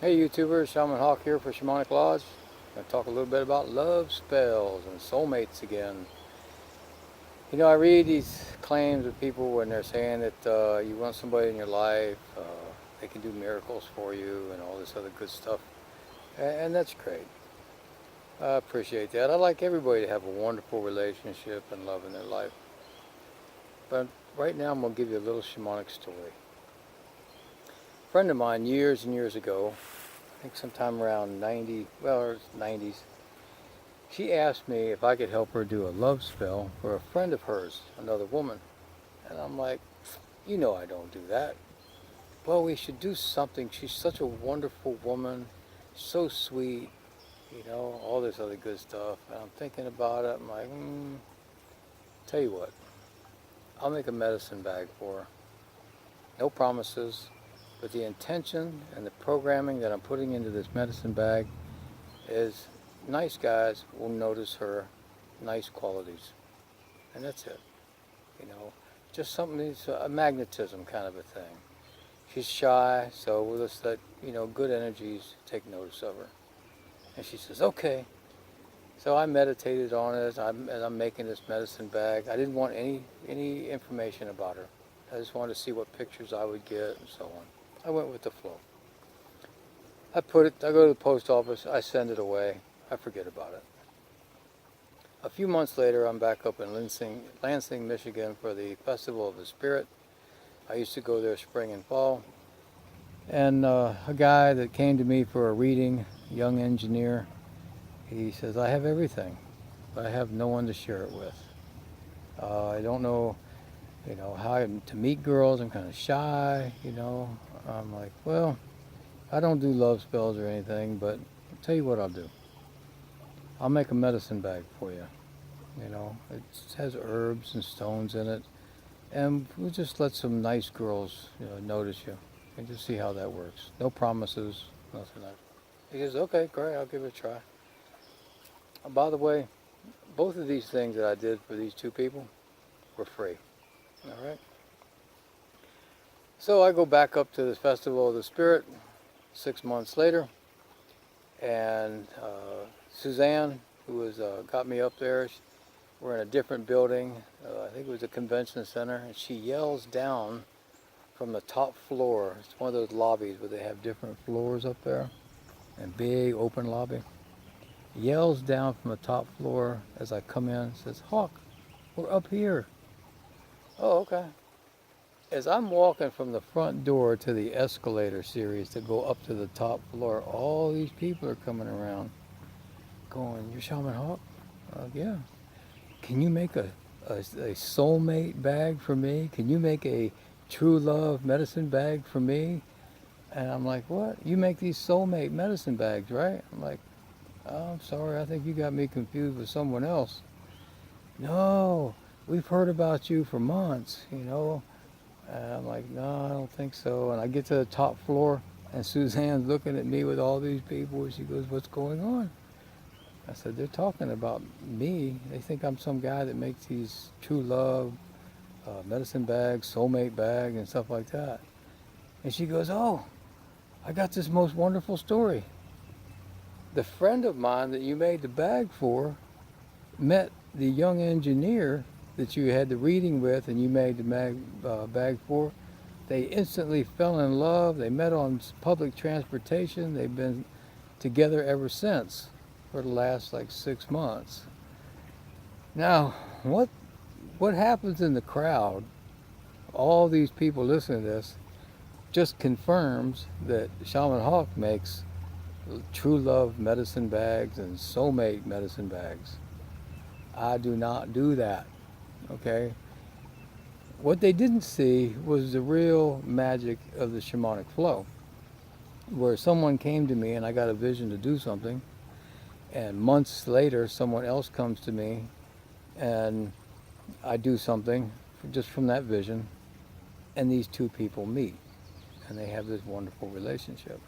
Hey YouTubers, Shaman Hawk here for Shamanic Lodge. I'm going to talk a little bit about love spells and soulmates again. You know, I read these claims of people when they're saying that you want somebody in your life, they can do miracles for you and all this other good stuff. And that's great. I appreciate that. I like everybody to have a wonderful relationship and love in their life. But right now I'm going to give you a little shamanic story. A friend of mine years and years ago, I think sometime around 90, well, 90s, she asked me if I could help her do a love spell for a friend of hers, another woman. And I'm like, you know I don't do that. Well, we should do something. She's such a wonderful woman, so sweet, you know, all this other good stuff. And I'm thinking about it. I'm like, tell you what, I'll make a medicine bag for her. No promises, but the intention and the programming that I'm putting into this medicine bag is nice guys will notice her nice qualities. And that's it. You know, just something, it's a magnetism kind of a thing. She's shy, so we'll just let, you know, good energies take notice of her. And she says, okay. So I meditated on it as I'm making this medicine bag. I didn't want any information about her. I just wanted to see what pictures I would get and so on. I went with the flow. I go to the post office, I send it away, I forget about it. A few months later, I'm back up in Lansing, Michigan for the Festival of the Spirit. I used to go there spring and fall. And a guy that came to me for a reading, young engineer, he says, I have everything, but I have no one to share it with. I don't know, you know, how to meet girls. I'm kind of shy, you know. I'm like, well, I don't do love spells or anything, but I'll tell you what I'll do. I'll make a medicine bag for you. You know, it has herbs and stones in it. And we'll just let some nice girls, you know, notice you and just see how that works. No promises, nothing like that. He says, okay, great, I'll give it a try. By the way, both of these things that I did for these two people were free. All right. So I go back up to the Festival of the Spirit 6 months later, and Suzanne, who was got me up there, we're in a different building. I think it was a convention center, and she yells down from the top floor. It's one of those lobbies where they have different floors up there, and big open lobby. Yells down from the top floor as I come in, says, Hawk, we're up here. Oh, okay. As I'm walking from the front door to the escalator series to go up to the top floor, all these people are coming around going, you're Shaman Hawk? Yeah. Can you make a soulmate bag for me? Can you make a true love medicine bag for me? And I'm like, what? You make these soulmate medicine bags, right? I'm like, oh, I'm sorry, I think you got me confused with someone else. No, we've heard about you for months, you know. And I'm like, no, I don't think so. And I get to the top floor, and Suzanne's looking at me with all these people, and she goes, what's going on? I said, they're talking about me. They think I'm some guy that makes these true love medicine bags, soulmate bag, and stuff like that. And she goes, oh, I got this most wonderful story. The friend of mine that you made the bag for met the young engineer that you had the reading with and you made the bag for. They instantly fell in love. They met on public transportation. They've been together ever since for the last like 6 months. Now, what happens in the crowd, all these people listening to this, just confirms that Shaman Hawk makes true love medicine bags and soulmate medicine bags. I do not do that, okay? What they didn't see was the real magic of the shamanic flow, where someone came to me and I got a vision to do something, and months later someone else comes to me and I do something just from that vision, and these two people meet and they have this wonderful relationship.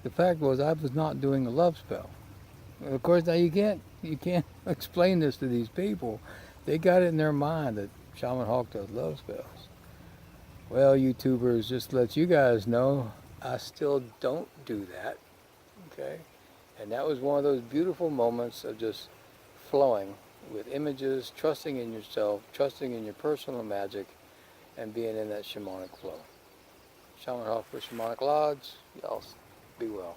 The fact was, I was not doing a love spell. Of course, now you can't explain this to these people. They got it in their mind that Shaman Hawk does love spells. Well, YouTubers, just to let you guys know, I still don't do that, okay? And that was one of those beautiful moments of just flowing with images, trusting in yourself, trusting in your personal magic, and being in that shamanic flow. Shaman Hoff with Shamanic Lodge, y'all be well.